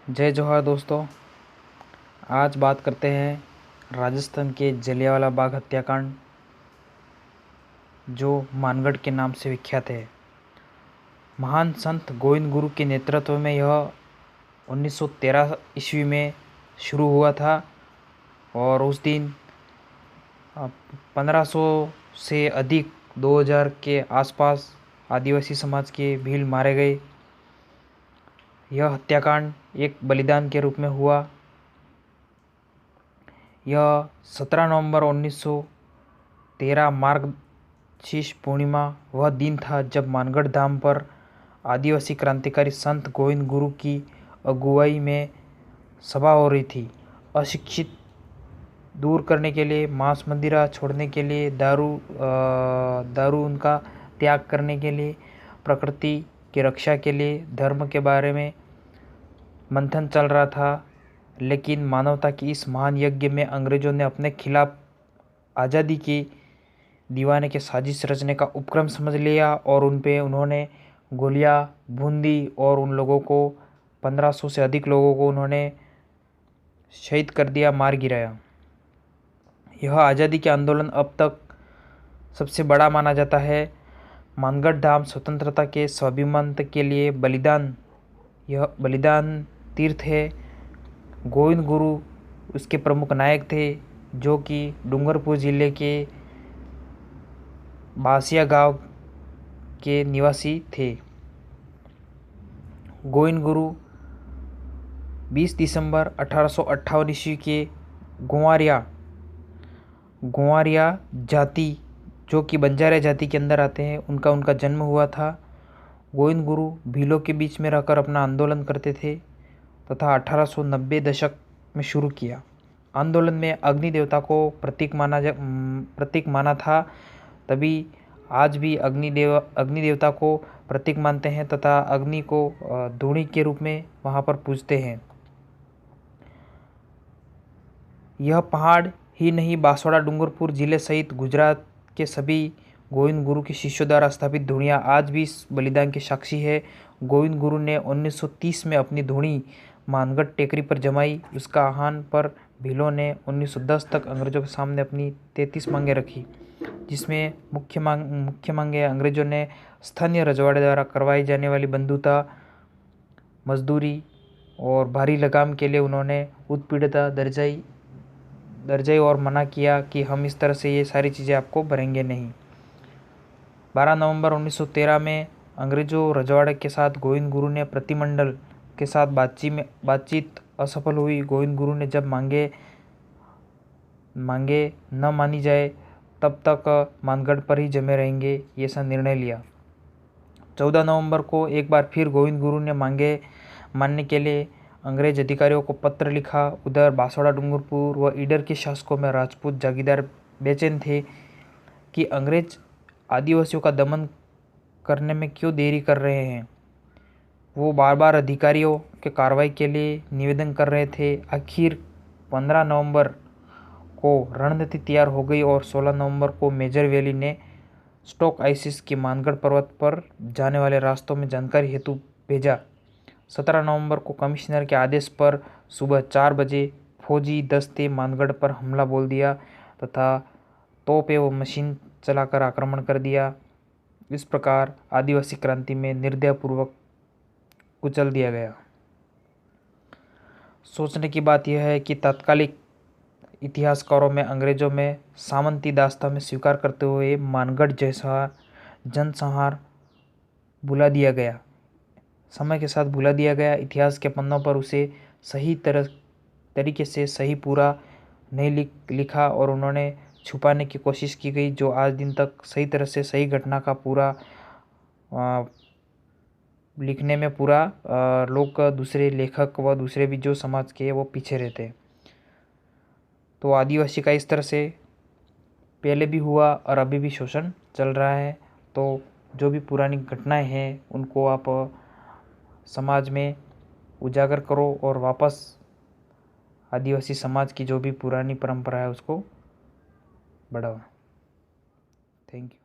जय जोहार दोस्तों। आज बात करते हैं राजस्थान के जलियांवाला बाग हत्याकांड, जो मानगढ़ के नाम से विख्यात है। महान संत गोविंद गुरु के नेतृत्व में यह 1913 ईस्वी में शुरू हुआ था और उस दिन 1500 से अधिक 2000 के आसपास आदिवासी समाज के भील मारे गए। यह हत्याकांड एक बलिदान के रूप में हुआ। यह 17 नवंबर 1913 मार्गशीर्ष पूर्णिमा वह दिन था जब मानगढ़ धाम पर आदिवासी क्रांतिकारी संत गोविंद गुरु की अगुवाई में सभा हो रही थी। अशिक्षित दूर करने के लिए, मांस मदिरा छोड़ने के लिए, दारू उनका त्याग करने के लिए, प्रकृति की रक्षा के लिए, धर्म के बारे में मंथन चल रहा था। लेकिन मानवता की इस महान यज्ञ में अंग्रेजों ने अपने खिलाफ आज़ादी की दीवाने के साजिश रचने का उपक्रम समझ लिया और उन्होंने गोलियां भून दी और उन लोगों को 1500 से अधिक लोगों को उन्होंने शहीद कर दिया, मार गिराया। यह आज़ादी के आंदोलन अब तक सबसे बड़ा माना जाता है। मानगढ़ धाम स्वतंत्रता के स्वाभिमान के लिए यह बलिदान तीर्थ है। गोविंद गुरु उसके प्रमुख नायक थे, जो कि डूंगरपुर जिले के बासिया गांव के निवासी थे। गोविंद गुरु 20 दिसंबर 1858 ईस्वी के गोवारिया जाति, जो कि बंजारा जाति के अंदर आते हैं, उनका जन्म हुआ था। गोविंद गुरु भीलों के बीच में रहकर अपना आंदोलन करते थे तथा 1890 दशक में शुरू किया। आंदोलन में अग्नि देवता को प्रतीक माना था। तभी आज भी अग्नि देवता को प्रतीक मानते हैं तथा अग्नि को धूणी के रूप में वहाँ पर पूजते हैं। यह पहाड़ ही नहीं, बांसवाड़ा डूंगरपुर जिले सहित गुजरात के सभी गोविंद गुरु के शिष्यों द्वारा स्थापित धूणियाँ आज भी इस बलिदान के साक्षी है। गोविंद गुरु ने 1930 में अपनी धूणी मानगढ़ टेकरी पर जमाई। उसका आह्वान पर भीलों ने 1910 तक अंग्रेजों के सामने अपनी 33 मांगें रखी, जिसमें मुख्य मांगें अंग्रेजों ने स्थानीय रजवाड़े द्वारा करवाई जाने वाली बंधुता, मजदूरी और भारी लगाम के लिए उन्होंने उत्पीड़िता दर्जाई और मना किया कि हम इस तरह से ये सारी चीज़ें आपको भरेंगे नहीं। 12 नवंबर 1913 में अंग्रेजों रजवाड़े के साथ गोविंद गुरु ने प्रतिमंडल के साथ बातचीत असफल हुई। गोविंद गुरु ने जब मांगे न मानी जाए तब तक मानगढ़ पर ही जमे रहेंगे, ये सा निर्णय लिया। 14 नवंबर को एक बार फिर गोविंद गुरु ने मांगे मानने के लिए अंग्रेज अधिकारियों को पत्र लिखा। उधर बांसवाड़ा डूंगरपुर व ईडर के शासकों में राजपूत जागीरदार बेचैन थे कि अंग्रेज आदिवासियों का दमन करने में क्यों देरी कर रहे हैं। वो बार बार अधिकारियों के कार्रवाई के लिए निवेदन कर रहे थे। आखिर 15 नवंबर को रणनीति तैयार हो गई और 16 नवंबर को मेजर वेली ने स्टॉक आइसिस की मानगढ़ पर्वत पर जाने वाले रास्तों में जानकारी हेतु भेजा। 17 नवंबर को कमिश्नर के आदेश पर सुबह 4 बजे फौजी दस्ते मानगढ़ पर हमला बोल दिया तथा तोपें व मशीन चलाकर आक्रमण कर दिया। इस प्रकार आदिवासी क्रांति में निर्दयपूर्वक कुचल दिया गया। सोचने की बात यह है कि तत्कालिक इतिहासकारों में अंग्रेजों में सामंती दास्तां में स्वीकार करते हुए मानगढ़ जैसा जनसंहार भुला दिया गया, समय के साथ भुला दिया गया। इतिहास के पन्नों पर उसे सही तरीके से सही पूरा नहीं लिखा और उन्होंने छुपाने की कोशिश की गई, जो आज दिन तक सही तरह से सही घटना का पूरा लिखने में पूरा लोग दूसरे लेखक व दूसरे भी जो समाज के वो पीछे रहते हैं। तो आदिवासी का इस तरह से पहले भी हुआ और अभी भी शोषण चल रहा है। तो जो भी पुरानी घटनाएं हैं उनको आप समाज में उजागर करो और वापस आदिवासी समाज की जो भी पुरानी परंपरा है उसको बढ़ाओ। Thank you.